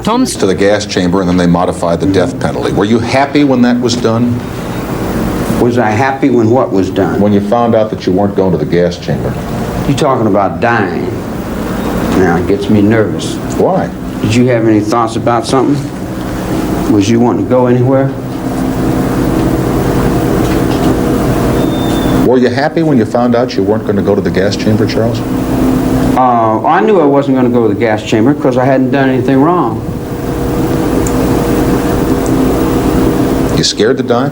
Tom's to the gas chamber, and then they modified the death penalty. Were you happy when that was done? Was I happy when what was done? When you found out that you weren't going to the gas chamber. You're talking about dying. Now, it gets me nervous. Why? Did you have any thoughts about something? Was you wanting to go anywhere? Were you happy when you found out you weren't going to go to the gas chamber, Charles? I knew I wasn't going to go to the gas chamber because I hadn't done anything wrong. You scared to die?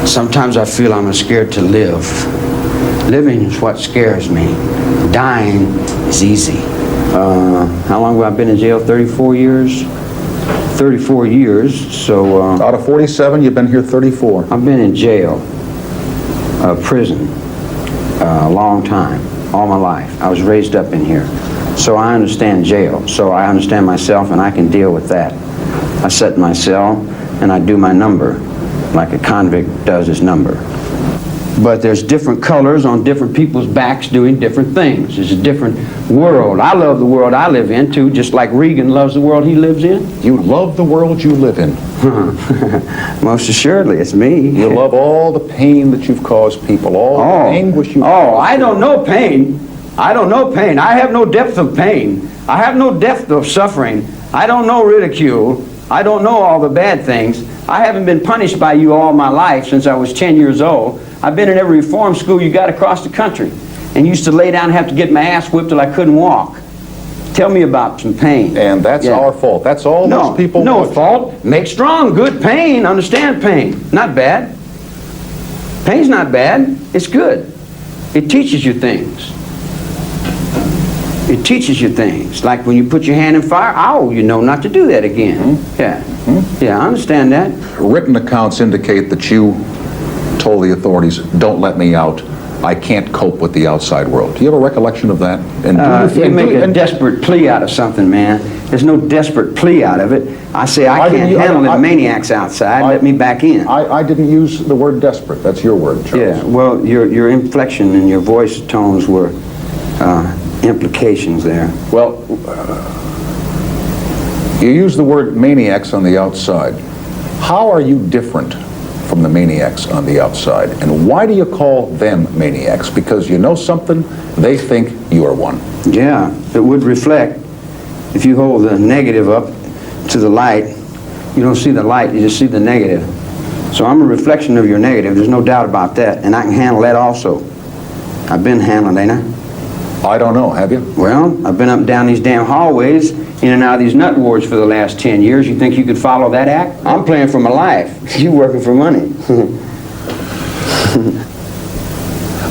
Sometimes I feel I'm scared to live. Living is what scares me. Dying is easy. How long have I been in jail? 34 years? 34 years, so... Out of 47, you've been here 34. I've been in jail, prison, a long time, all my life. I was raised up in here. So I understand jail. So I understand myself and I can deal with that. I sit in my cell and I do my number, like a convict does his number. But there's different colors on different people's backs doing different things. It's a different world. I love the world I live in too, just like Regan loves the world he lives in. You love the world you live in. Most assuredly, it's me. You love all the pain that you've caused people, all the anguish you've caused. I don't know pain. I don't know pain. I have no depth of pain. I have no depth of suffering. I don't know ridicule. I don't know all the bad things. I haven't been punished by you all my life since I was 10 years old. I've been in every reform school you got across the country and used to lay down and have to get my ass whipped till I couldn't walk. Tell me about some pain. And that's our fault. That's all those people No fault. Make strong, good pain. Understand pain. Not bad. Pain's not bad. It's good. It teaches you things. It teaches you things. Like when you put your hand in fire, ow, you know not to do that again. Yeah. Yeah, I understand that. Written accounts indicate that you told the authorities, don't let me out. I can't cope with the outside world. Do you have a recollection of that? And you make a desperate plea out of something, man. There's no desperate plea out of it. I say I can't handle the maniacs outside. Let me back in. I didn't use the word desperate. That's your word, Charles. Yeah, well, your inflection and your voice tones were implications there. Well, you use the word maniacs on the outside. How are you different from the maniacs on the outside? And why do you call them maniacs? Because you know something, they think you are one. Yeah, it would reflect. If you hold the negative up to the light, you don't see the light, you just see the negative. So I'm a reflection of your negative, there's no doubt about that, and I can handle that also. I've been handling, ain't I? I don't know, have you? Well, I've been up and down these damn hallways, in and out of these nut wards for the last 10 years. You think you could follow that act? I'm playing for my life. You working for money.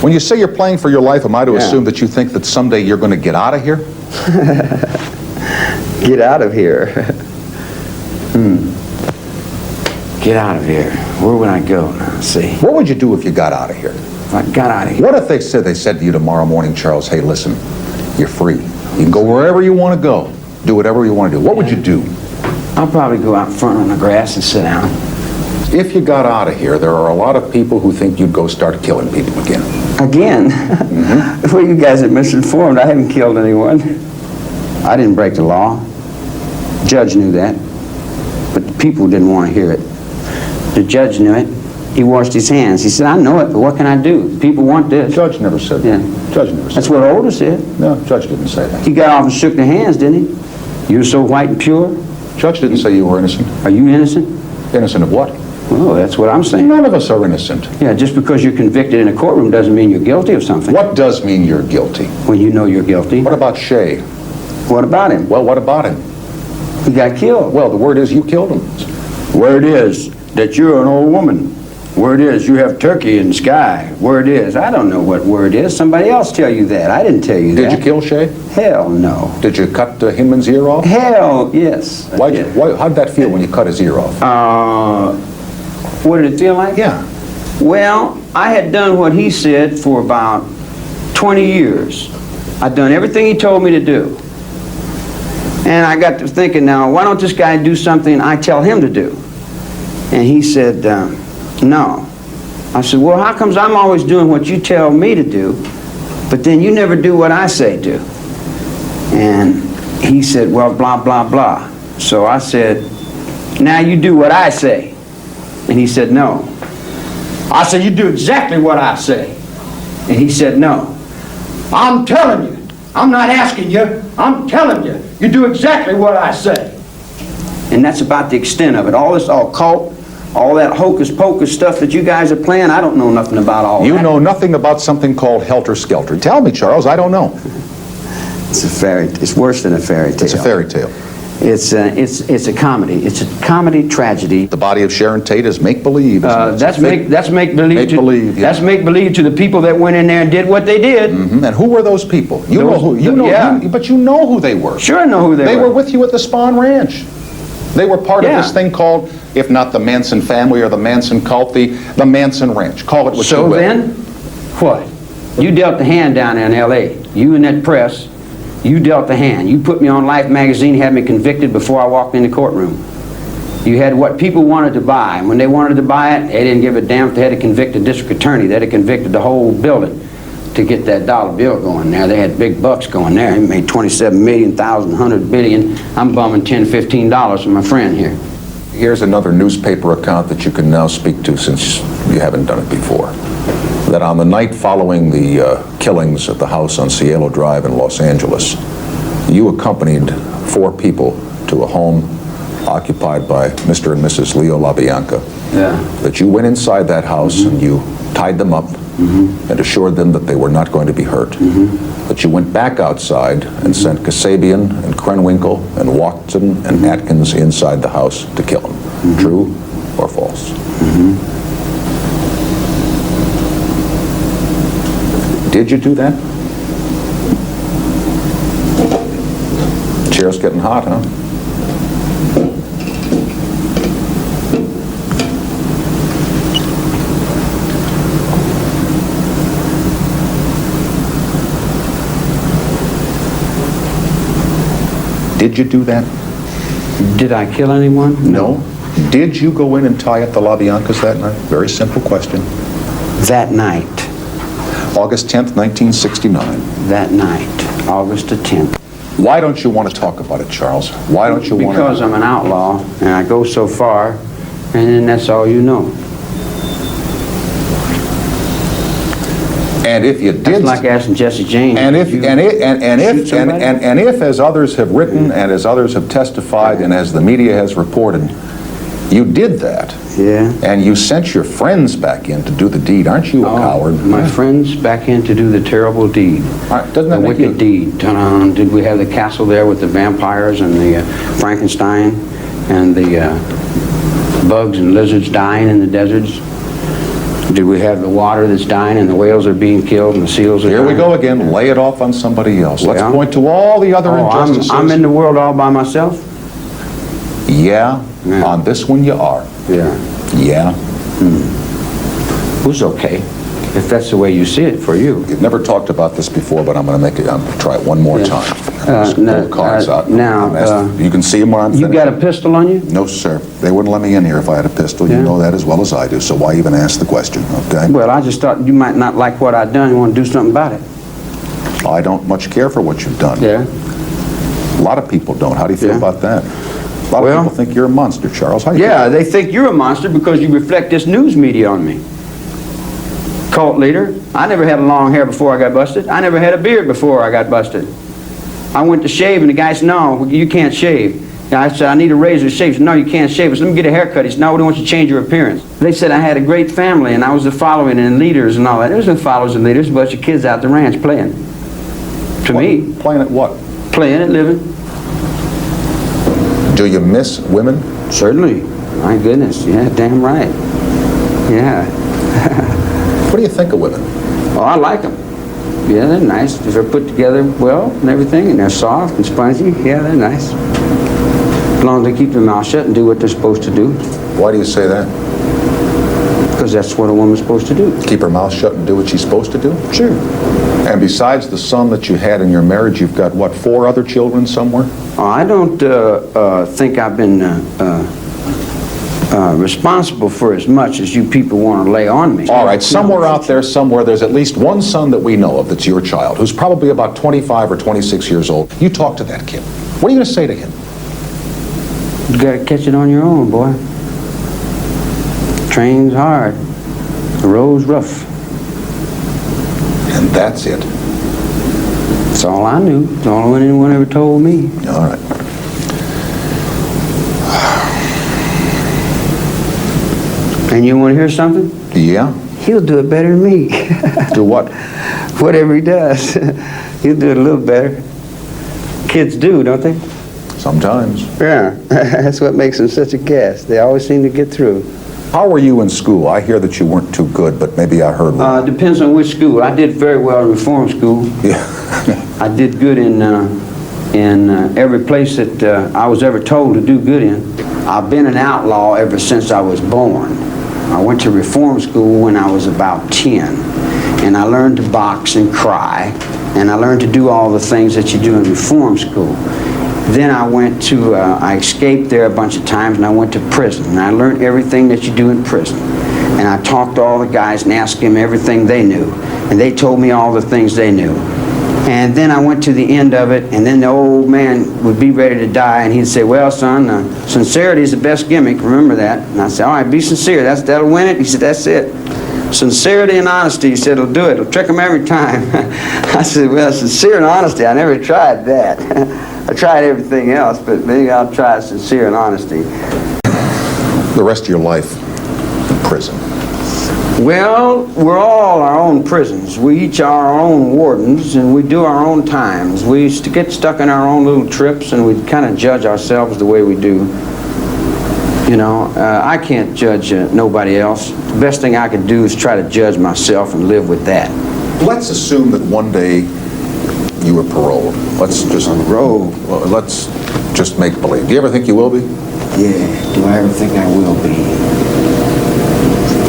When you say you're playing for your life, am I to assume that you think that someday you're going to get out of here? Get out of here. Get out of here. Where would I go now? See. What would you do if you got out of here? If I got out of here. What if they said to you tomorrow morning, Charles, hey, listen, you're free. You can go wherever you want to go. Do whatever you want to do. What would you do? I'll probably go out front on the grass and sit down. If you got out of here, there are a lot of people who think you'd go start killing people again. Again? Well, you guys are misinformed. I haven't killed anyone. I didn't break the law. The judge knew that. But the people didn't want to hear it. The judge knew it. He washed his hands. He said, I know it, but what can I do? People want this. Judge never said that. Yeah. Judge never said That's what Older said. No, judge didn't say that. He got off and shook their hands, didn't he? You're so white and pure. Judge didn't say you were innocent. Are you innocent? Innocent of what? Well, that's what I'm saying. None of us are innocent. Yeah, just because you're convicted in a courtroom doesn't mean you're guilty of something. What does mean you're guilty? When you know you're guilty. What about Shay? What about him? Well, what about him? He got killed. Well, the word is you killed him. Word is that you're an old woman. Word is you have turkey in the sky. Word is, I don't know what word is. Somebody else tell you that. I didn't tell you that. Did you kill Shay? Hell no. Did you cut Hinman's ear off? Hell yes. How did that feel when you cut his ear off? What did it feel like? Yeah. Well, I had done what he said for about 20 years. I'd done everything he told me to do. And I got to thinking, now, why don't this guy do something I tell him to do? And he said, no. I said, well, how comes I'm always doing what you tell me to do, but then you never do what I say do? And he said, well, blah, blah, blah. So I said, now you do what I say. And he said, no. I said, you do exactly what I say. And he said, no. I'm telling you. I'm not asking you. I'm telling you. You do exactly what I say. And that's about the extent of it. All this occult, all that hocus pocus stuff that you guys are playing, I don't know nothing about all that. You know nothing about something called helter skelter. Tell me, Charles, I don't know. It's a fairy. It's worse than a fairy tale. It's a fairy tale. It's a comedy. It's a comedy tragedy. The body of Sharon Tate is make-believe. That's make-believe. Make-believe, yeah. That's make-believe to the people that went in there and did what they did. Mm-hmm. And who were those people? You know who? But you know who they were. Sure, I know who they were. They were with you at the Spahn Ranch. They were part of this thing called, if not the Manson family or the Manson cult, the Manson Ranch. Call it what you will. So then, what? You dealt the hand down there in L.A. You and that press. You dealt the hand. You put me on Life magazine, had me convicted before I walked in the courtroom. You had what people wanted to buy, and when they wanted to buy it, they didn't give a damn if they had to convict a district attorney. They'd have convicted the whole building to get that dollar bill going there. They had big bucks going there. They made 27 million, 100 billion. I'm bumming $10, $15 from my friend here. Here's another newspaper account that you can now speak to since you haven't done it before. That on the night following the killings at the house on Cielo Drive in Los Angeles, you accompanied 4 people to a home occupied by Mr. and Mrs. Leo LaBianca. Yeah. That you went inside that house and you tied them up and assured them that they were not going to be hurt. That you went back outside and sent Kasabian and Krenwinkel and Watson and Atkins inside the house to kill them. True or false? Did you do that? Chair's getting hot, huh? Did you do that? Did I kill anyone? No. Did you go in and tie up the LaBiancas that night? Very simple question. That night. August 10th, 1969. That night. August the 10th. Why don't you want to talk about it, Charles? Why don't you want to? Because I'm an outlaw, and I go so far, and then that's all you know. And if you did, That's like asking Jesse James. and if, as others have written and as others have testified and as the media has reported, you did that. Yeah. And you sent your friends back in to do the deed. Aren't you a coward? My friends back in to do the terrible deed. Doesn't that The make wicked deed. Ta-da. Did we have the castle there with the vampires and the Frankenstein and the bugs and lizards dying in the deserts? Did we have the water that's dying and the whales are being killed and the seals are dying? Here we go again. Lay it off on somebody else. Let's Yeah. point to all the other injustices. I'm in the world all by myself? Yeah, Yeah. on this one you are. Yeah. Yeah. Who's okay, if that's the way you see it for you. You've never talked about this before, but I'm going to make it. I'm going to try it one more time. Just pull the cards out. You can see them where I'm You got a pistol on you? No, sir. They wouldn't let me in here if I had a pistol. You Yeah. know that as well as I do. So why even ask the question? Okay. Well, I just thought you might not like what I've done. You want to do something about it. I don't much care for what you've done. Yeah. A lot of people don't. How do you feel Yeah. about that? A lot of people think you're a monster, Charles. How do you Yeah, feel? they think you're a monster because you reflect this news media on me. Cult leader. I never had long hair before I got busted. I never had a beard before I got busted. I went to shave and the guy said, no, you can't shave. And I said, I need a razor to shave. He said, no, you can't shave. I said, let me get a haircut. He said, no, we don't want you to change your appearance. They said I had a great family and I was the following and leaders and all that. There was no followers and leaders, a bunch of kids out the ranch playing. To me, Playing at what? playing and living. Do you miss women? Certainly. My goodness. Yeah, damn right. Yeah. What do you think of women? Oh, I like them. Yeah, they're nice. They're put together well and everything, and they're soft and spongy. Yeah, they're nice. As long as they keep their mouth shut and do what they're supposed to do. Why do you say that? Because that's what a woman's supposed to do. Keep her mouth shut and do what she's supposed to do? Sure. And besides the son that you had in your marriage, you've got, what, 4 other children somewhere? Oh, I don't think I've been responsible for as much as you people want to lay on me. All right, somewhere out there, there's at least one son that we know of that's your child, who's probably about 25 or 26 years old. You talk to that kid. What are you going to say to him? You gotta catch it on your own, boy. Train's hard, the road's rough. And that's it. That's all I knew. That's all anyone ever told me. All right. And you want to hear something? Yeah? He'll do it better than me. Do what? Whatever he does, he'll do it a little better. Kids do, don't they? Sometimes. Yeah, that's what makes them such a gas. They always seem to get through. How were you in school? I hear that you weren't too good, but maybe I heard wrong. Depends on which school. I did very well in reform school. Yeah. I did good in every place that I was ever told to do good in. I've been an outlaw ever since I was born. I went to reform school when I was about 10, and I learned to box and cry, and I learned to do all the things that you do in reform school. Then I went to, I escaped there a bunch of times, and I went to prison, and I learned everything that you do in prison. And I talked to all the guys and asked them everything they knew, and they told me all the things they knew. And then I went to the end of it, and then the old man would be ready to die, and he'd say, well, son, sincerity is the best gimmick, remember that. And I said, all right, be sincere, that'll win it. He said, that's it. Sincerity and honesty, he said, it'll do it. It'll trick them every time. I said, well, sincere and honesty, I never tried that. I tried everything else, but maybe I'll try sincere and honesty. The rest of your life in prison. Well, we're all our own prisons. We each are our own wardens, and we do our own times. We used to get stuck in our own little trips, and we kind of judge ourselves the way we do. You know, I can't judge nobody else. The best thing I can do is try to judge myself and live with that. Let's assume that one day you were paroled. Let's just Paroled? Well, let's just make believe. Do you ever think you will be? Yeah, do I ever think I will be?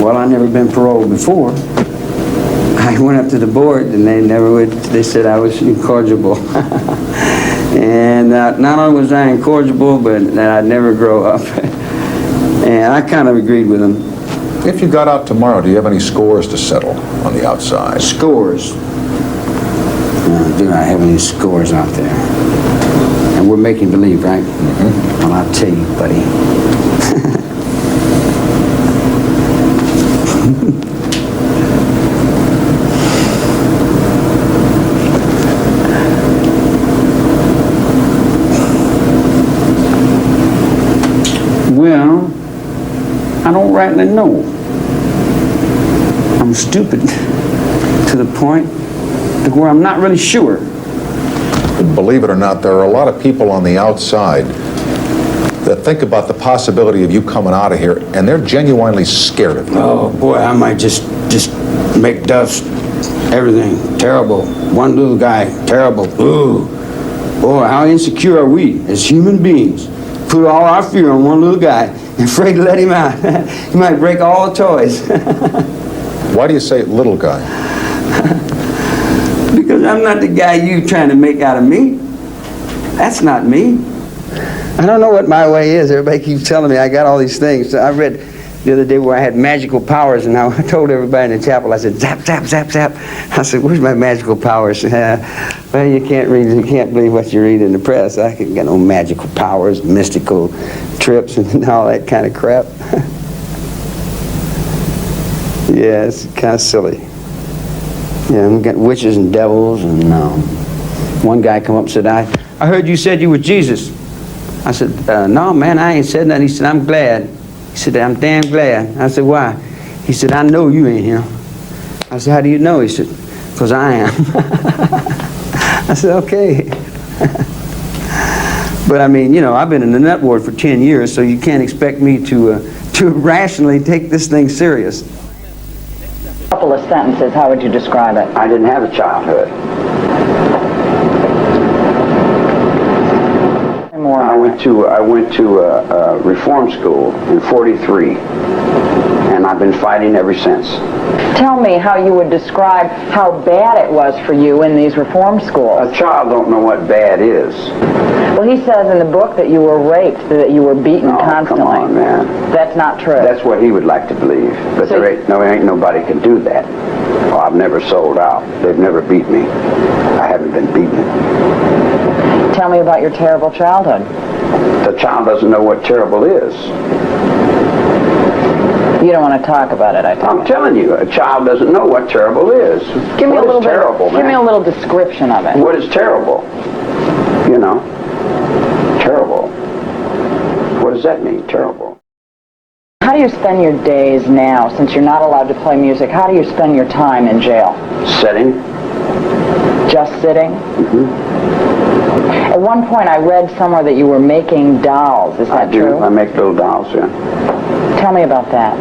Well, I've never been paroled before. I went up to the board and they said I was incorrigible. And not only was I incorrigible, but that I'd never grow up. And I kind of agreed with them. If you got out tomorrow, do you have any scores to settle on the outside? Scores? Do I have any scores out there? And we're making believe, right? Mm-hmm. Well, I'll tell you, buddy. Well, I don't rightly know. I'm stupid to the point where I'm not really sure. Believe it or not, there are a lot of people on the outside that think about the possibility of you coming out of here, and they're genuinely scared of you. Oh boy, I might just make dust. Everything terrible. One little guy, terrible. Ooh, boy, how insecure are we as human beings? Put all our fear on one little guy and afraid to let him out. He might break all the toys. Why do you say little guy? Because I'm not the guy you trying to make out of me. That's not me. I don't know what my way is. Everybody keeps telling me I got all these things. So I read the other day where I had magical powers, and I told everybody in the chapel, I said, zap, zap, zap, zap. I said, where's my magical powers? Well, you can't believe what you read in the press. I ain't got no magical powers, mystical trips, and all that kind of crap. Yeah, it's kind of silly. Yeah, we got witches and devils, and one guy come up and said, I heard you said you were Jesus. I said, no, man, I ain't said nothing. He said, I'm glad. He said, I'm damn glad. I said, why? He said, I know you ain't him. I said, how do you know? He said, because I am. I said, okay. But I mean, you know, I've been in the nut ward for 10 years, so you can't expect me to rationally take this thing serious. A couple of sentences, how would you describe it? I didn't have a childhood. More. I went to reform school in '43, and I've been fighting ever since. Tell me how you would describe how bad it was for you in these reform schools. A child don't know what bad is. Well, he says in the book that you were raped, that you were beaten constantly. Come on, man. That's not true. That's what he would like to believe. But So there ain't nobody can do that. Oh, I've never sold out. They've never beat me. I haven't been beaten. Tell me about your terrible childhood. The child doesn't know what terrible is. You don't want to talk about it, I think. I'm telling you, a child doesn't know what terrible is. Give me a little terrible, man? Give me a little description of it. What is terrible? You know, terrible. What does that mean, terrible? How do you spend your days now, since you're not allowed to play music? How do you spend your time in jail? Sitting. Just sitting? At one point I read somewhere that you were making dolls. Is that true? I make little dolls, yeah. Tell me about that.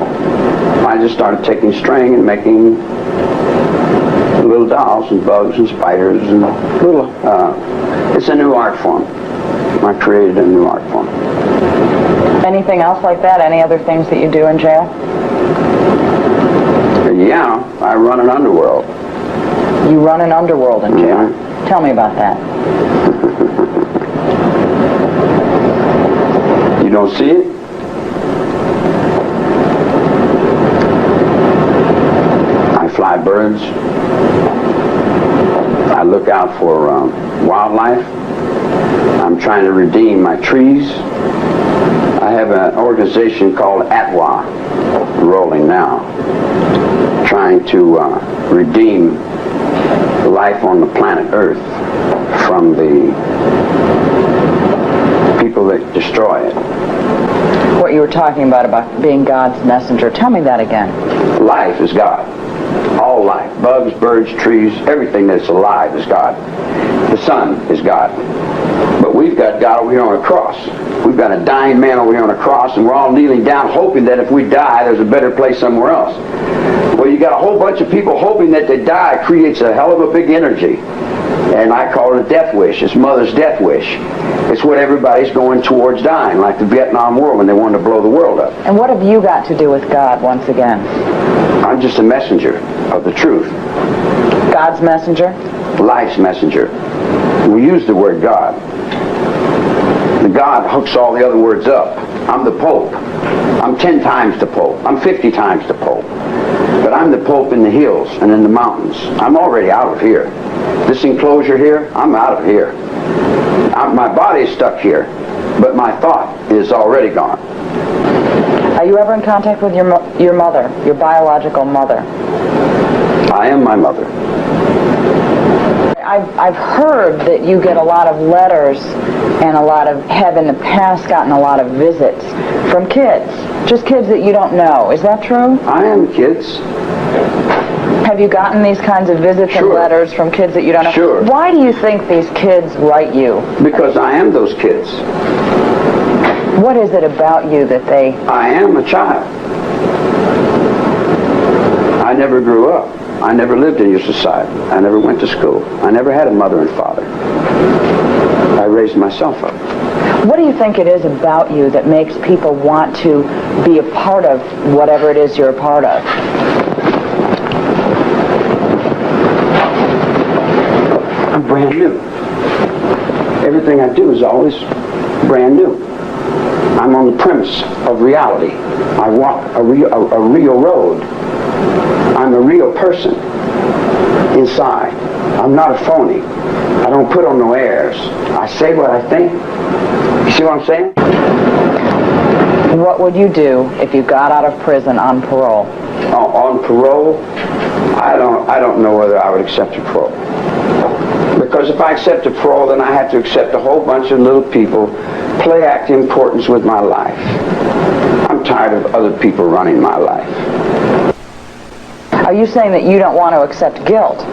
I just started taking string and making little dolls and bugs and spiders and little, it's a new art form. I created a new art form. Anything else like that? Any other things that you do in jail? Yeah, I run an underworld. You run an underworld in jail. Mm-hmm. Tell me about that. You don't see it? I fly birds. I look out for wildlife. I'm trying to redeem my trees. I have an organization called ATWA, rolling now, trying to redeem life on the planet Earth from the people that destroy it. What you were talking about being God's messenger. Tell me that again. Life is God. All life. Bugs, birds, trees, everything that's alive is God. The sun is God. But we've got God over here on a cross. We've got a dying man over here on a cross, and we're all kneeling down hoping that if we die, there's a better place somewhere else. Well, you got a whole bunch of people hoping that they die creates a hell of a big energy. And I call it a death wish. It's mother's death wish. It's what everybody's going towards dying, like the Vietnam War when they wanted to blow the world up. And what have you got to do with God once again? I'm just a messenger of the truth. God's messenger? Life's messenger. We use the word God. The God hooks all the other words up. I'm the Pope. I'm 10 times the Pope. I'm 50 times the Pope. But I'm the Pope in the hills and in the mountains. I'm already out of here. This enclosure here, I'm out of here. My body is stuck here, but my thought is already gone. Are you ever in contact with your mother, your biological mother? I am my mother. I've heard that you get a lot of letters and have in the past gotten a lot of visits from kids, just kids that you don't know. Is that true? I am kids. Have you gotten these kinds of visits and letters from kids that you don't know? Sure. Why do you think these kids write you? Because I am those kids. What is it about you that they... I am a child. I never grew up. I never lived in your society. I never went to school. I never had a mother and father. I raised myself up. What do you think it is about you that makes people want to be a part of whatever it is you're a part of? I'm brand new. Everything I do is always brand new. I'm on the premise of reality. I walk a real road. I'm a real person inside. I'm not a phony. I don't put on no airs. I say what I think. You see what I'm saying? What would you do if you got out of prison on parole? On parole, I don't know whether I would accept a parole. Because if I accept a parole, then I have to accept a whole bunch of little people play act importance with my life. I'm tired of other people running my life. Are you saying that you don't want to accept guilt?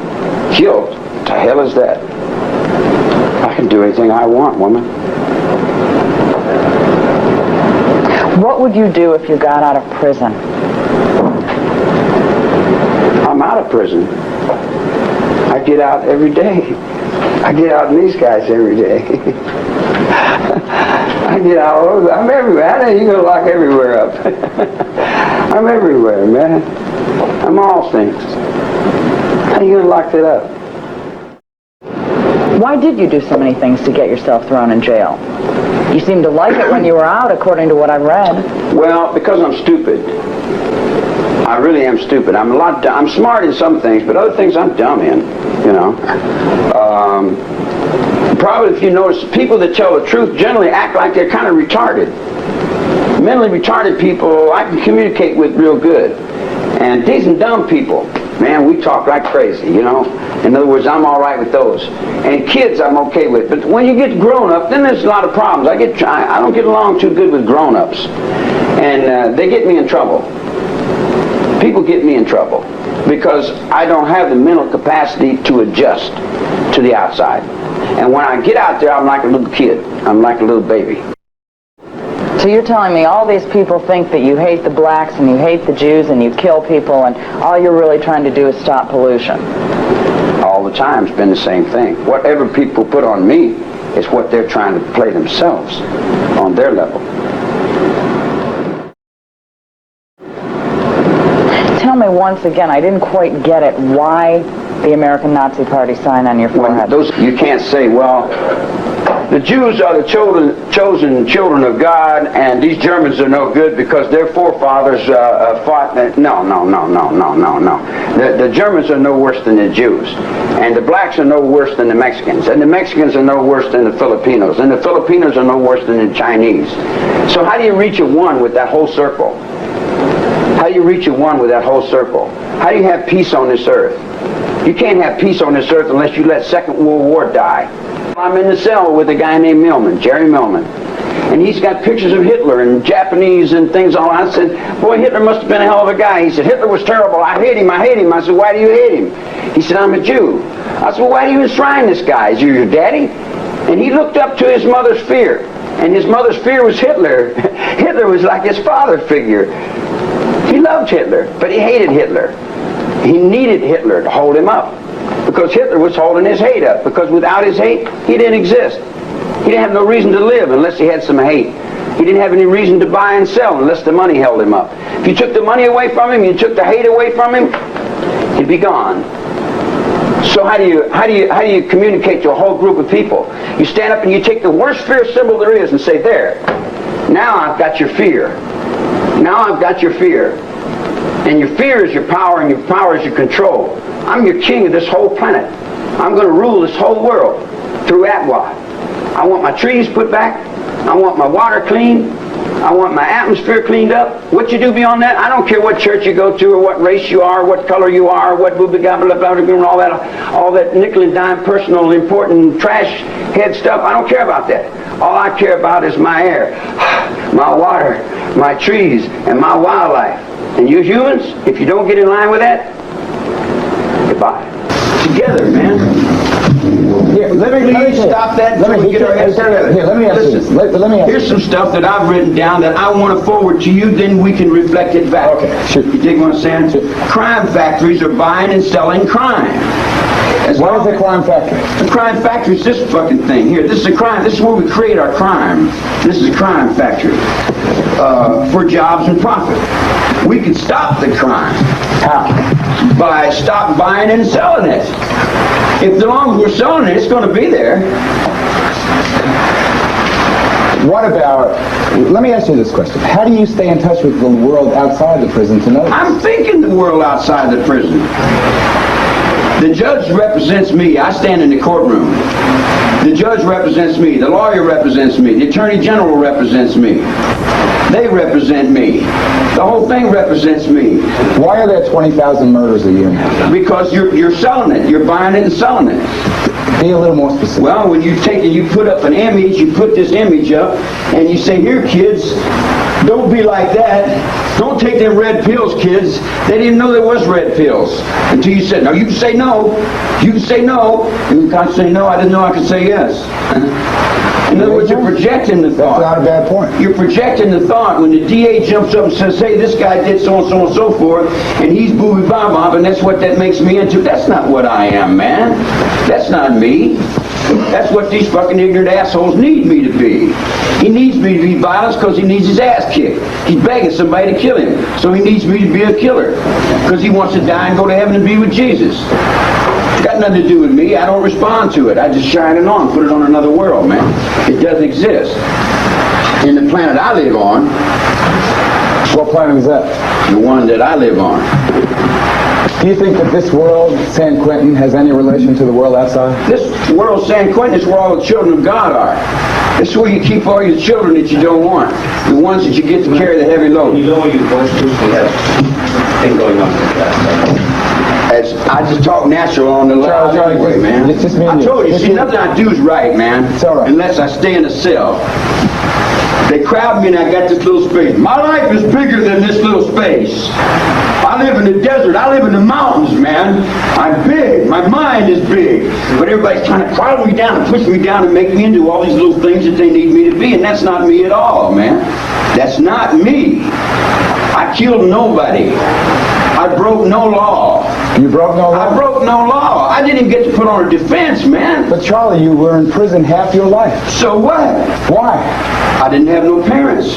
Guilt? What the hell is that? I can do anything I want, woman. What would you do if you got out of prison? I'm out of prison. I get out every day. I get out in these guys every day. I get out all over. I'm everywhere. How the hell you gonna lock everywhere up? I'm everywhere, man. I'm all things. How you gonna lock that up? Why did you do so many things to get yourself thrown in jail? You seemed to like it when you were out, according to what I've read. Well, because I'm stupid. I really am stupid. I'm smart in some things, but other things I'm dumb in, you know. Probably if you notice, people that tell the truth generally act like they're kind of retarded. Mentally retarded people I can communicate with real good. And decent dumb people, man, we talk like crazy, you know. In other words, I'm all right with those. And kids I'm okay with. But when you get grown up, then there's a lot of problems. I don't get along too good with grown-ups. And they get me in trouble. People get me in trouble because I don't have the mental capacity to adjust to the outside. And when I get out there, I'm like a little kid. I'm like a little baby. So you're telling me all these people think that you hate the blacks and you hate the Jews and you kill people and all you're really trying to do is stop pollution? All the time it's been the same thing. Whatever people put on me is what they're trying to play themselves on their level. Tell me once again, I didn't quite get it, why the American Nazi Party sign on your forehead? You can't say, well, the Jews are the chosen children of God, and these Germans are no good because their forefathers fought. No. The Germans are no worse than the Jews, and the blacks are no worse than the Mexicans, and the Mexicans are no worse than the Filipinos, and the Filipinos are no worse than the Chinese. So how do you reach a one with that whole circle? How do you reach a one with that whole circle? How do you have peace on this earth? You can't have peace on this earth unless you let Second World War die. I'm in the cell with a guy named Millman, Jerry Millman, and he's got pictures of Hitler and Japanese and things all that. I said, boy, Hitler must have been a hell of a guy. He said, Hitler was terrible. I hate him. I said, why do you hate him? He said, I'm a Jew. I said, well, why do you enshrine this guy? Is he your daddy? And he looked up to his mother's fear, and his mother's fear was Hitler. Hitler was like his father figure. He loved Hitler, but he hated Hitler. He needed Hitler to hold him up, because Hitler was holding his hate up, because without his hate, he didn't exist. He didn't have no reason to live unless he had some hate. He didn't have any reason to buy and sell unless the money held him up. If you took the money away from him, you took the hate away from him, he'd be gone. So how do you communicate to a whole group of people? You stand up and you take the worst fear symbol there is and say, there, now I've got your fear. Now I've got your fear. And your fear is your power, and your power is your control. I'm your king of this whole planet. I'm going to rule this whole world through Atwa. I want my trees put back. I want my water clean. I want my atmosphere cleaned up. What you do beyond that, I don't care what church you go to or what race you are, what color you are, what all that nickel and dime personal important trash head stuff. I don't care about that. All I care about is my air, my water, my trees, and my wildlife. And you humans, if you don't get in line with that, goodbye. Together, man. Here, let me stop that until we get our heads together. Here, let me ask you this. Let me ask Here's some stuff that I've written down that I want to forward to you, then we can reflect it back. Okay, sure. You dig what I'm saying? Sure. Crime factories are buying and selling crime. What is a crime factory? A crime factory is this fucking thing here. This is a crime. This is where we create our crime. This is a crime factory for jobs and profit. We can stop the crime. How? By stop buying and selling it. If as long as we're selling it, it's going to be there. What about, let me ask you this question. How do you stay in touch with the world outside the prison to know this? I'm thinking the world outside the prison. The judge represents me. I stand in the courtroom. The judge represents me. The lawyer represents me. The attorney general represents me. They represent me. The whole thing represents me. Why are there 20,000 murders a year now? Because you're selling it. You're buying it and selling it. Be a little more specific. Well, when you take and you put up an image, you put this image up, and you say, here, kids, don't be like that. Don't take them red pills, kids. They didn't know there was red pills until you said, no, you can say no. You can say no. You can't say no. I didn't know I could say yes. In other words, you're projecting the thought. That's not a bad point. You're projecting the thought. When the DA jumps up and says, hey, this guy did so and so and so forth, and he's booby bob, and that's what that makes me into. That's not what I am, man. That's not me. That's what these fucking ignorant assholes need me to be. He needs me to be violent because he needs his ass kicked. He's begging somebody to kill him. So he needs me to be a killer. Because he wants to die and go to heaven and be with Jesus. It's got nothing to do with me. I don't respond to it. I just shine it on, put it on another world, man. It doesn't exist. In the planet I live on. What planet is that? The one that I live on. Do you think that this world, San Quentin, has any relation to the world outside? This world, San Quentin, is where all the children of God are. This is where you keep all your children that you don't want. The ones that you get to carry the heavy load. You know your voice too, so that's thing going on with that. I just talk natural on the loud anyway, man. It's just me and I you. told you, see, nothing I do is right, man. It's all right. Unless I stay in a cell. They crowd me and I got this little space. My life is bigger than this little space. I live in the desert. I live in the mountains, man. I'm big. My mind is big. But everybody's trying to crowd me down and push me down and make me into all these little things that they need me to be. And that's not me at all, man. That's not me. I killed nobody. I broke no law. You broke no law? I broke no law. I didn't even get to put on a defense, man. But Charlie, you were in prison half your life. So what? Why? I didn't have no parents.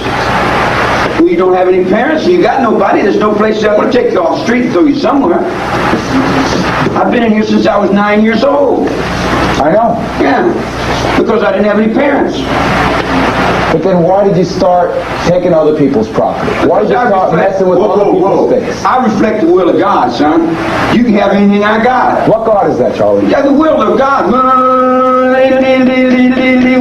When you don't have any parents, you got nobody, there's no place that's going to take you off the street and throw you somewhere. I've been in here since I was 9 years old. I know. Yeah, because I didn't have any parents. But then why did you start taking other people's property? Why did you start messing with other people's things? I reflect the will of God, son. You can have anything I got. What God is that, Charlie? Yeah, the will of God.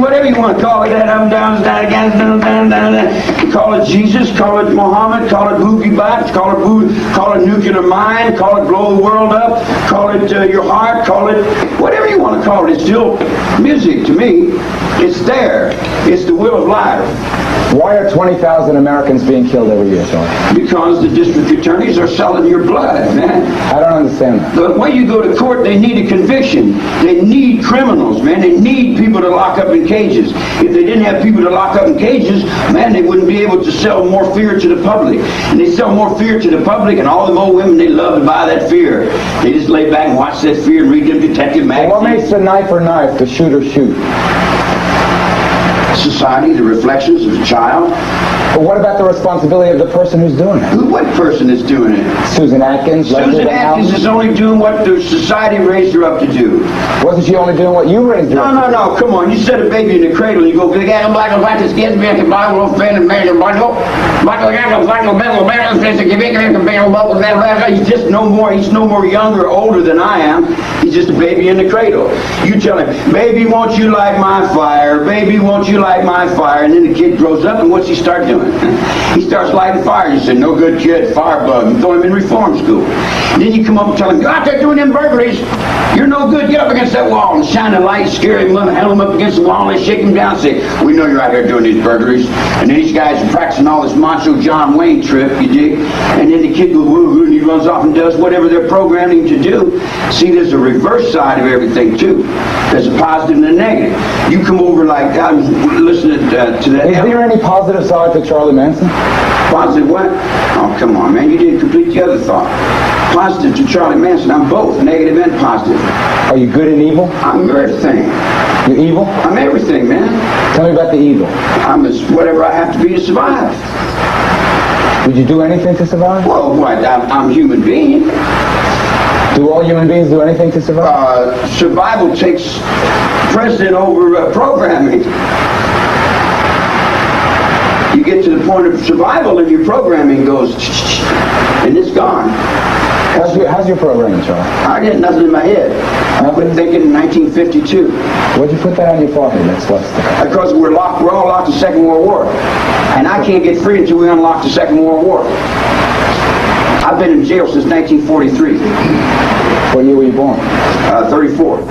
Whatever you want to call it, that up, down, down. Call it Jesus, call it Muhammad, call it Boogie Bots, call it nuclear mind, call it blow the world up, call it your heart, call it whatever you want to call it. It's still music to me. It's there. It's the will of life. Why are 20,000 Americans being killed every year, Charlie? Because the district attorneys are selling your blood, man. I don't understand that. But when you go to court, they need a conviction. They need criminals, man. They need people to lock up in cages. If they didn't have people to lock up in cages, man, they wouldn't be able to sell more fear to the public. And they sell more fear to the public, and all them old women, they love to buy that fear. They just lay back and watch that fear and read them detective magazines. What makes the knife or knife, the shooter shoot? Society, the reflections of a child. But what about the responsibility of the person who's doing it? What person is doing it? Susan Atkins? Susan Atkins is only doing what the society raised her up to do. Wasn't she only doing what you raised her up to do? No, come on. You set a baby in the cradle, you go, black and white, this gets me, I can buy a little fan and marry a bundle. He's just no more, he's no more young or older than I am. He's just a baby in the cradle. You tell him, baby, won't you light my fire? Baby, won't you light my fire? And then the kid grows up, and what's he start doing? He starts lighting fire. You say, no good kid, firebug, and throw him in reform school. And then you come up and tell him, go out there doing them burglaries. You're no good. Get up against that wall and shine a light, scare him, held him up against the wall, and they shake him down and say, we know you're out here doing these burglaries. And then these guys are practicing all this macho John Wayne trip, you dig? And then the kid goes, woo-hoo, and he runs off and does whatever they're programming to do. See, there's a reverse side of everything, too. There's a positive and a negative. You come over like, I was listening to that. Is there any positive side to Charlie Manson? Positive what? Oh, come on, man. You didn't complete the other thought. Positive to Charlie Manson. I'm both, negative and positive. Are you good and evil? I'm everything. You're evil? I'm everything, man. Tell me about the evil. I'm as whatever I have to be to survive. Would you do anything to survive? Well, what? I'm a human being. Do all human beings do anything to survive? Survival takes precedent over programming. You get to the point of survival and your programming goes and it's gone. How's your programming, Charlie? I get nothing in my head. I quit thinking in 1952. What'd you put that on your forehead? That's less. Because we're all locked in the Second World War. And I can't get free until we unlock the Second World War. I've been in jail since 1943. What year were you born? 34.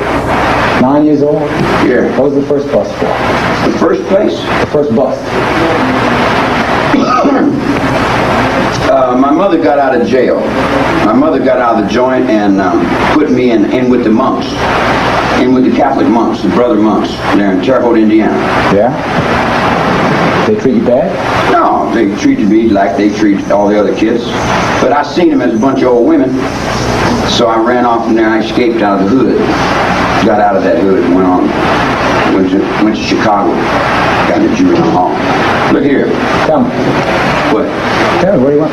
9 years old? Yeah. What was the first bus for? The first place? The first bus. My mother got out of jail. My mother got out of the joint and put me in with the monks. In with the Catholic monks, the brother monks. They're in Terre Haute, Indiana. Yeah? They treat you bad? No, they treated me like they treat all the other kids. But I seen them as a bunch of old women. So I ran off from there. I escaped out of the hood. Got out of that hood and went to Chicago. Got in the juvenile hall. Look here. Tell me. What? Tell me, what do you want?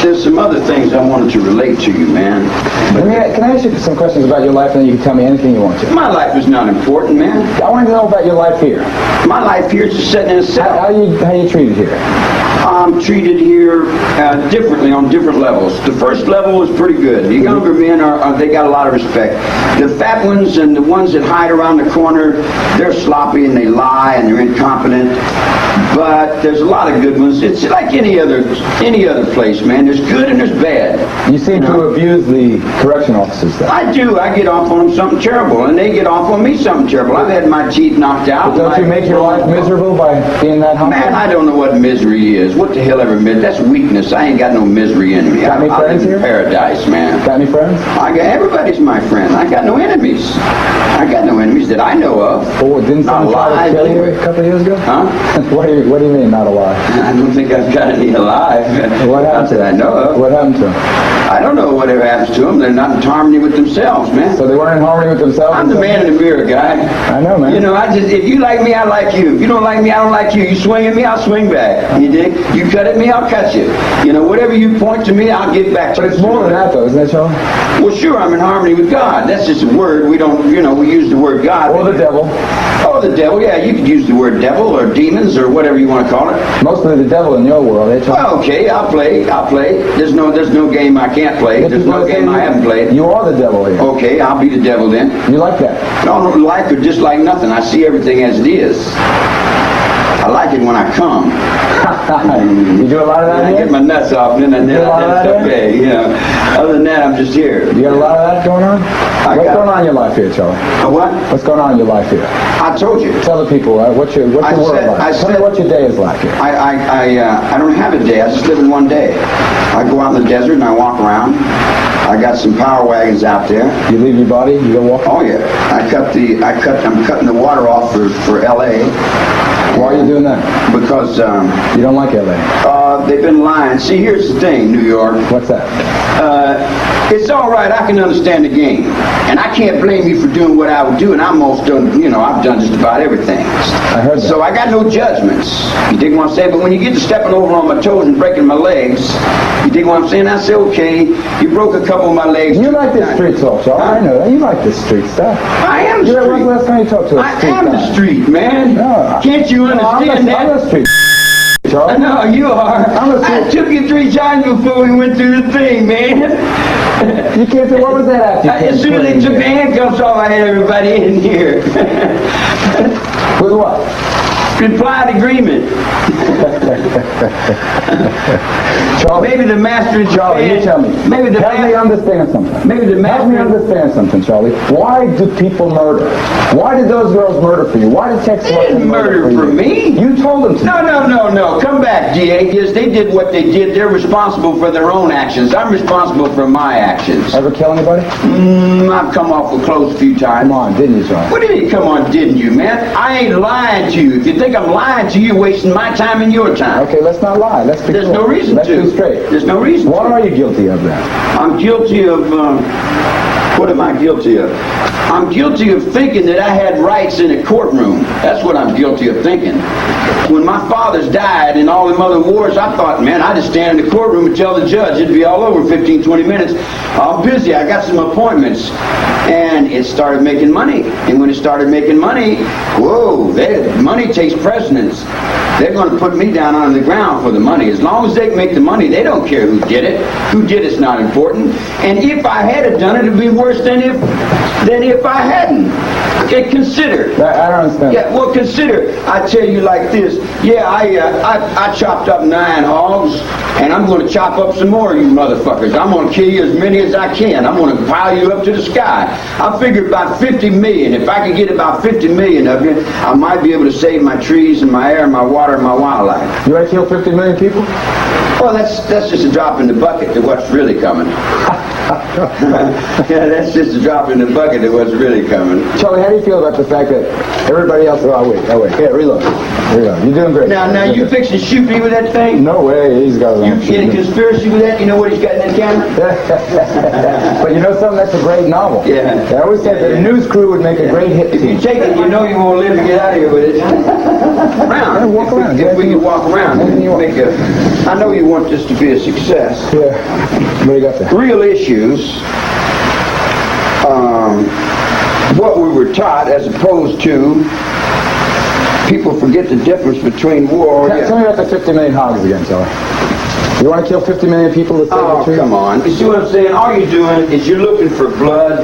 There's some other things I wanted to relate to you, man. But Can I ask you some questions about your life, and then you can tell me anything you want to? my life is not important, man. I want to know about your life here. My life here is just sitting in a cell. How you treated here? I'm treated here differently on different levels. The first level is pretty good. The younger men they got a lot of respect. The fat ones and the ones that hide around the corner, they're sloppy and they lie and they're incompetent. But there's a lot of good ones. It's like any other place, man. There's good and there's bad. You seem to abuse the correction officers, then. I do. I get off on them something terrible, and they get off on me something terrible. I've had my teeth knocked out. But don't you make your life miserable by being that humble? Man, I don't know what misery is. What the hell ever misery? That's weakness. I ain't got no misery in me. Got any I friends live in here? paradise, man. Got any friends? Everybody's my friend. I got no enemies. I got no enemies that I know of. Oh, didn't Not someone try alive, to kill you anyway. a couple of years ago? Huh? What do you mean, not alive? I don't think I've got any alive. What happened Not to that I them? know of. What happened to them? I don't know whatever happens to them. They're not in harmony with themselves, man. So they weren't in harmony with themselves? I'm the man in the mirror, guy. I know, man. You know, if you like me, I like you. If you don't like me, I don't like you. You swing at me, I'll swing back. You dig? You cut at me, I'll cut you. You know, whatever you point to me, I'll get back to you. But it's more than that, though, isn't it, Charlie? Well, sure, I'm in harmony with God. That's just a word. We don't, we use the word God. Or the devil. Oh, the devil, yeah, you could use the word devil or demons or whatever you want to call it. Mostly the devil in your world, eh, Charlie? Well, okay, I'll play. There's no game I can't play. There's no game I haven't played. You are the devil here. Okay, I'll be the devil then. You like that? I don't like or dislike nothing. I see everything as it is. I like it when I come. You do a lot of that I here? get my nuts off, and then You do a lot of that it's okay. You know. Other than that, I'm just here. You got a lot of that going on? What's got- going on in your life here, Charlie? What? What's going on in your life here? I told you. Tell the people, what's your world like? Tell me what your day is like here. I don't have a day. I just live in one day. I go out in the desert and I walk around. I got some power wagons out there. You leave your body, you go walk? Oh yeah. I'm cutting the water off for L.A. Why are you doing that? Because You don't like L.A.? they've been lying. See, here's the thing, New York. What's that? It's all right. I can understand the game, and I can't blame you for doing what I would do. And I'm most done. I've done just about everything. I heard that. So I got no judgments. You dig what I'm saying? But when you get to stepping over on my toes and breaking my legs, you dig what I'm saying? I say, okay, you broke a couple of my legs. You like this street talk, Charlie. I know that. You like this street stuff. I am the When's the street. last time you talked to a I street am guy? the street, man. No. Can't you understand that? I'm the street, Charlie. No, you are. I'm a I took you 3 times before we went through the thing, man. You can't say, what was that after you As soon as they took the handcuffs off, I had everybody in here. With what? Implied agreement. Charlie, Maybe the master in Charlie, you tell me. Maybe the Help me understand something. Maybe the Help me master. understand something, Charlie. Why do people murder? Why did those girls murder for you? Why did Texas They didn't murder for you? me. You told them to. No. Come back, DA. Yes, they did what they did. They're responsible for their own actions. I'm responsible for my actions. Ever kill anybody? I've come off with clothes a few times. Come on, didn't you, Charlie? What do you mean, come on, didn't you, man? I ain't lying to you. If you think I'm lying to you, you're wasting my time and your time. Okay, let's not lie. Let's be There's clear. no reason Let's to. be straight. There's no reason What to. are you guilty of then? I'm guilty of, what am I guilty of? I'm guilty of thinking that I had rights in a courtroom. That's what I'm guilty of thinking. When my fathers died in all them other wars, I thought, man, I'd just stand in the courtroom and tell the judge it'd be all over in 15, 20 minutes. I'm busy. I got some appointments. And it started making money. And when it started making money, whoa, money takes precedence. They're going to put me down on the ground for the money. As long as they make the money, they don't care who did it. Who did it's not important. And if I had done it, it'd be worse than if I hadn't. Okay, consider. I don't understand. Yeah, well, consider. I tell you like this. Yeah, I chopped up 9 hogs, and I'm going to chop up some more, you motherfuckers. I'm going to kill you as many as I can. I'm going to pile you up to the sky. I figured about 50 million. If I could get about 50 million of you, I might be able to save my trees and my air and my water and my wildlife. You want to kill 50 million people? Well, that's just a drop in the bucket to what's really coming. Yeah, that's just a drop in the bucket that wasn't really coming. Charlie, how do you feel about the fact that everybody else... Oh, wait. Yeah, reload. You're doing great. Now you fixing to shoot me with that thing? No way, he's got it You on. in a conspiracy with that? You know what he's got in that camera? But you know something? That's a great novel. Yeah. I always said that a news crew would make a great hit If you team. take it, you know you won't live to get out of here with it. Around. Yeah, walk around. If we can walk around, Anything you want. I know you want this to be a success. Yeah. What do you got there? Real issues, what we were taught, as opposed to people forget the difference between war. Tell me about the 50 million hogs again, Charlie. You want to kill 50 million people to save the Oh, tree? come on. You see what I'm saying? All you're doing is you're looking for blood,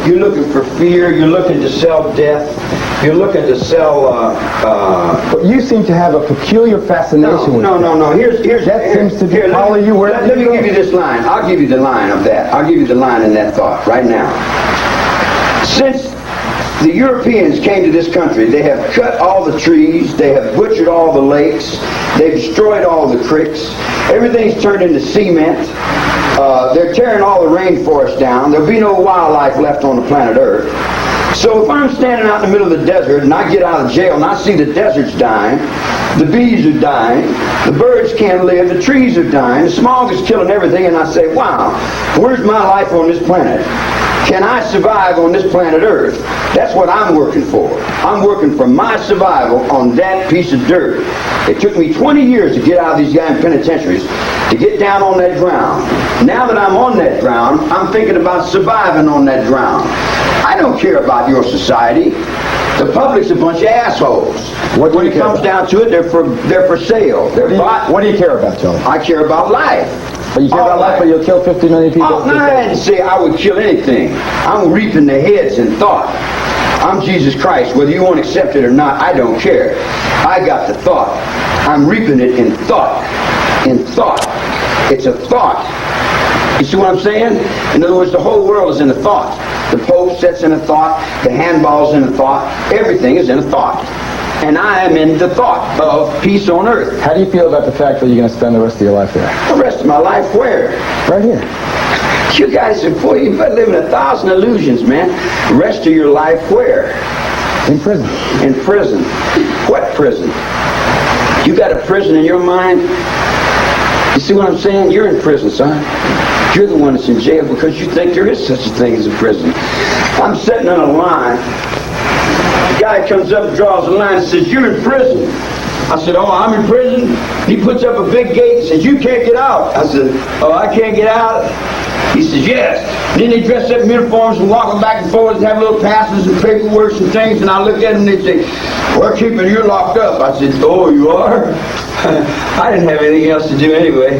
you're looking for fear, you're looking to sell death, you're looking to sell, But you seem to have a peculiar fascination with No. Here's That seems to be follow you wherever Let me you go. give you this line. I'll give you the line of that. I'll give you the line in that thought right now. Since the Europeans came to this country, they have cut all the trees, they have butchered all the lakes, they've destroyed all the creeks, everything's turned into cement, they're tearing all the rainforest down, there'll be no wildlife left on the planet Earth. So if I'm standing out in the middle of the desert and I get out of jail and I see the desert's dying, the bees are dying, the birds can't live, the trees are dying, the smog is killing everything, and I say, wow, where's my life on this planet? Can I survive on this planet Earth? That's what I'm working for. I'm working for my survival on that piece of dirt. It took me 20 years to get out of these guys penitentiaries, to get down on that ground. Now that I'm on that ground, I'm thinking about surviving on that ground. I don't care about your society. The public's a bunch of assholes. When it comes down to it, they're for sale. They're bought. What do you care about, Charlie? I care about life. But you care about life, but you'll kill 50 million people? Oh, no, I didn't say I would kill anything. I'm reaping the heads in thought. I'm Jesus Christ. Whether you want to accept it or not, I don't care. I got the thought. I'm reaping it in thought. In thought. It's a thought. You see what I'm saying? In other words, the whole world is in a thought. The Pope sits in a thought. The handball's in a thought. Everything is in a thought. And I am in the thought of peace on earth. How do you feel about the fact that you're going to spend the rest of your life there? The rest of my life where? Right here. You guys are, boy, you've been living 1,000 illusions, man. The rest of your life where? In prison. In prison. What prison? You got a prison in your mind? You see what I'm saying? You're in prison, son. You're the one that's in jail because you think there is such a thing as a prison. I'm sitting on a line. The guy comes up and draws a line and says, you're in prison. I said, oh, I'm in prison? He puts up a big gate and says, you can't get out. I said, oh, I can't get out? He says, yes. And then they dress up in uniforms and walk back and forth and have little passes and paperwork and things. And I look at them and they say, we're keeping you locked up. I said, oh, you are? I didn't have anything else to do anyway.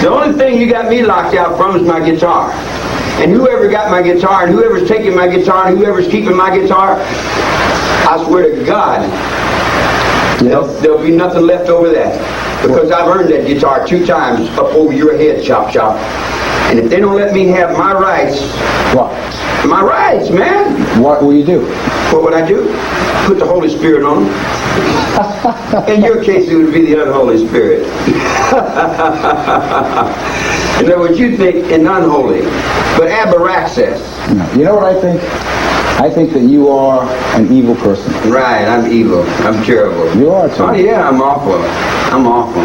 The only thing you got me locked out from is my guitar. And whoever got my guitar, and whoever's taking my guitar, and whoever's keeping my guitar, I swear to God, there'll be nothing left over that. Because I've earned that guitar 2 times up over your head, Chop Chop. And if they don't let me have my rights... What? My rights, man! What will you do? What would I do? Put the Holy Spirit on them. In your case, it would be the unholy spirit. In other words, you think an unholy, but Abaraxis. No. You know what I think? I think that you are an evil person. Right, I'm evil. I'm terrible. You are, Oh, Charlie. yeah, I'm awful. I'm awful.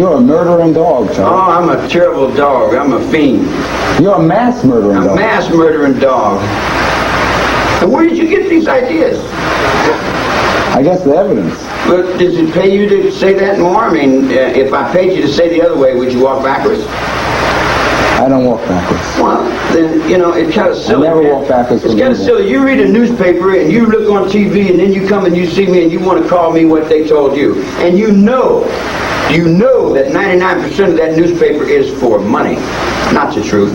You're a murdering dog, Oh, Charlie. I'm a terrible dog. I'm a fiend. You're a mass murdering I'm a dog. mass murdering dog. And where did you get these ideas? I guess the evidence. But does it pay you to say that more? I mean, if I paid you to say the other way, would you walk backwards? I don't walk backwards. Well, then, you know, it's kind of silly. never man. walk backwards It's from kind of evil. silly. You read a newspaper and you look on TV and then you come and you see me and you want to call me what they told you. And you know that 99% of that newspaper is for money, not the truth.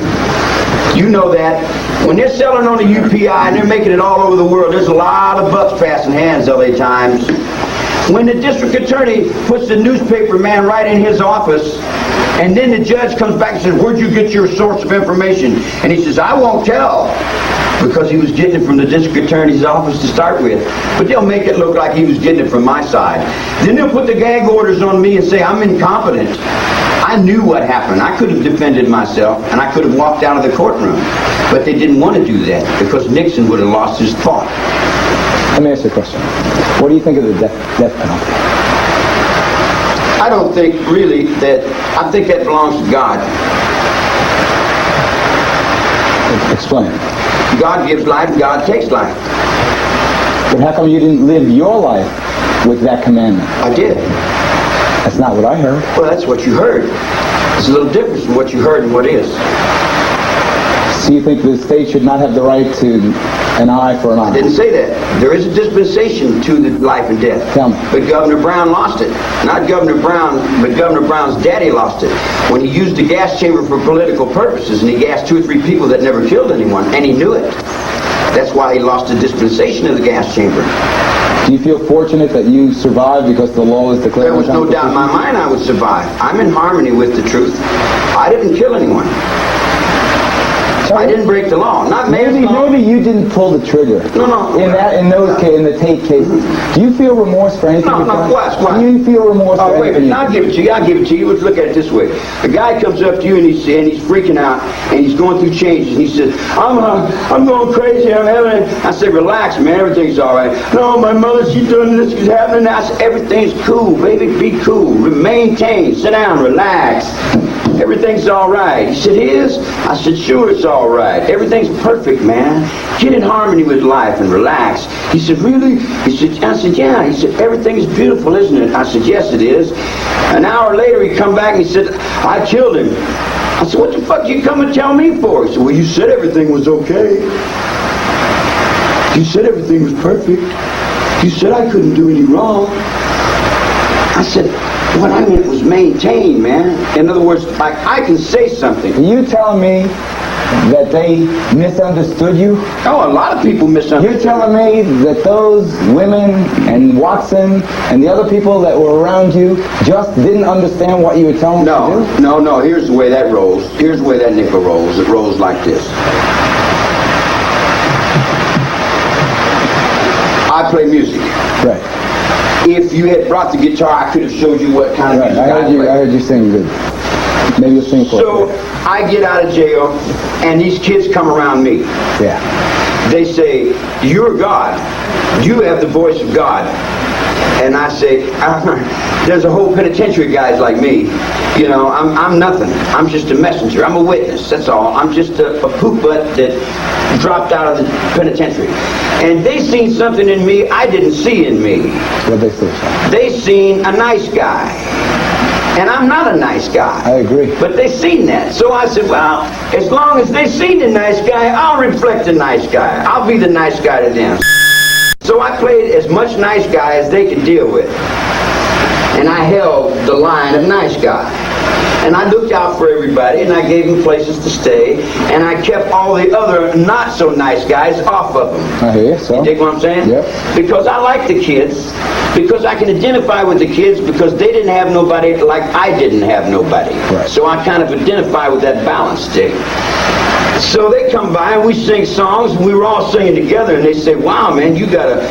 You know that. When they're selling on the UPI and they're making it all over the world, there's a lot of bucks passing hands LA Times. When the district attorney puts the newspaper man right in his office, and then the judge comes back and says, where'd you get your source of information? And he says, I won't tell, because he was getting it from the district attorney's office to start with. But they'll make it look like he was getting it from my side. Then they'll put the gag orders on me and say I'm incompetent. I knew what happened. I could have defended myself, and I could have walked out of the courtroom. But they didn't want to do that, because Nixon would have lost his thought. Let me ask you a question. What do you think of the death penalty? I don't think really that, I think that belongs to God. Explain. God gives life, and God takes life. But how come you didn't live your life with that commandment? I did. That's not what I heard. Well, that's what you heard. There's a little difference from what you heard and what is. So you think the state should not have the right to an eye for an eye? I didn't say that. There is a dispensation to the life and death. Tell me. But Governor Brown lost it. Not Governor Brown, but Governor Brown's daddy lost it. When he used the gas chamber for political purposes, and he gassed 2 or 3 people that never killed anyone, and he knew it. That's why he lost the dispensation of the gas chamber. Do you feel fortunate that you survived because the law is declared? There was no doubt in my mind I would survive. I'm in harmony with the truth. I didn't kill anyone. I didn't break the law. Not Maybe you didn't pull the trigger. No. In the Tate cases, do you feel remorse for anything? No, what? Do you feel remorse for wait a anything? minute. I'll give it to you. Let's look at it this way. A guy comes up to you and he's freaking out and he's going through changes and he says, I'm going crazy. I'm having. I said, relax, man. Everything's all right. No, my mother, she's doing this. She's happening. I said, everything's cool, baby. Be cool. Maintain. Sit down. Relax. Everything's all right. He said, it is? I said, sure, it's all right. Everything's perfect, man. Get in harmony with life and relax. He said, really? I said, yeah. He said, everything's beautiful, isn't it? I said, yes, it is. An hour later, he come back and he said, I killed him. I said, what the fuck you come and tell me for? He said, well, you said everything was okay. You said everything was perfect. You said I couldn't do any wrong. I said, what I meant was maintain, man. In other words, like, I can say something. Are you telling me that they misunderstood you? Oh, a lot of people misunderstood. You're telling me that those women and Watson and the other people that were around you just didn't understand what you were telling them to do? No. Here's the way that rolls. Here's the way that nickel rolls. It rolls like this. I play music. Right. If you had brought the guitar, I could have showed you what kind of music I play. I heard you sing good. Maybe you'll sing for So, I get out of jail, and these kids come around me. Yeah. They say, you're God. You have the voice of God. And I say, there's a whole penitentiary of guys like me. You know, I'm nothing. I'm just a messenger. I'm a witness. That's all. I'm just a poop butt that dropped out of the penitentiary. And they seen something in me I didn't see in me. What they say? They seen a nice guy. And I'm not a nice guy. I agree. But they seen that. So I said, well, as long as they seen the nice guy, I'll reflect the nice guy. I'll be the nice guy to them. So I played as much nice guy as they could deal with. And I held the line of nice guy. And I looked out for everybody, and I gave them places to stay, and I kept all the other not-so-nice guys off of them. I hear you, so. You dig what I'm saying? Yep. Because I like the kids, because I can identify with the kids, because they didn't have nobody like I didn't have nobody. Right. So I kind of identify with that balance stick. So they come by and we sing songs, and we were all singing together, and they say, wow, man, you gotta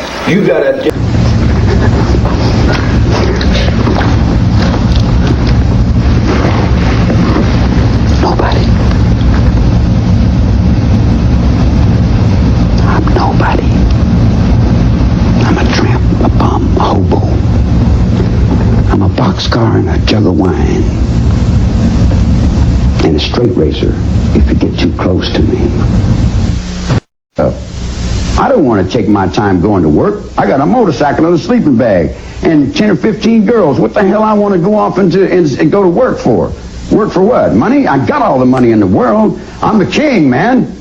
nobody. I'm nobody. I'm a tramp, a bum, a hobo. I'm a boxcar and a jug of wine. And a straight racer if you get too close to me. I don't want to take my time going to work. I got a motorcycle and a sleeping bag and 10 or 15 girls. What the hell I want to go off and go to work for? Work for what? Money? I got all the money in the world. I'm the king, man.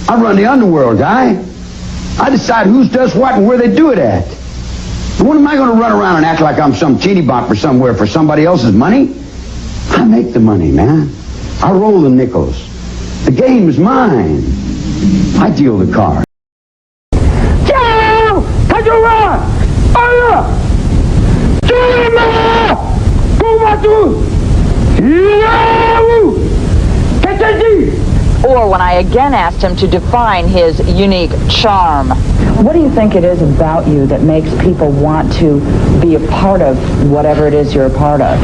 I run the underworld, guy. I decide who does what and where they do it at. What am I going to run around and act like I'm some teeny bopper somewhere for somebody else's money? I make the money, man. I roll the nickels. The game is mine. I deal the cards. Or when I again asked him to define his unique charm. What do you think it is about you that makes people want to be a part of whatever it is you're a part of?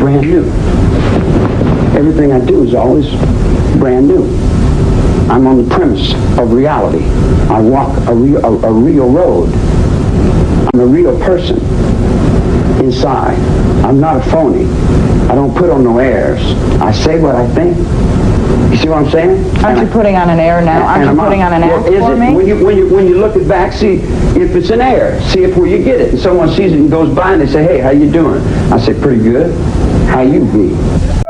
brand new. Everything I do is always brand new. I'm on the premise of reality. I walk a real road. I'm a real person inside. I'm not a phony. I don't put on no airs. I say what I think. You see what I'm saying? Aren't you putting on an air now? Aren't you putting on an act for me? When you look it back, see if it's an air. See if where you get it. And someone sees it and goes by and they say, hey, how you doing? I say, pretty good. How you be?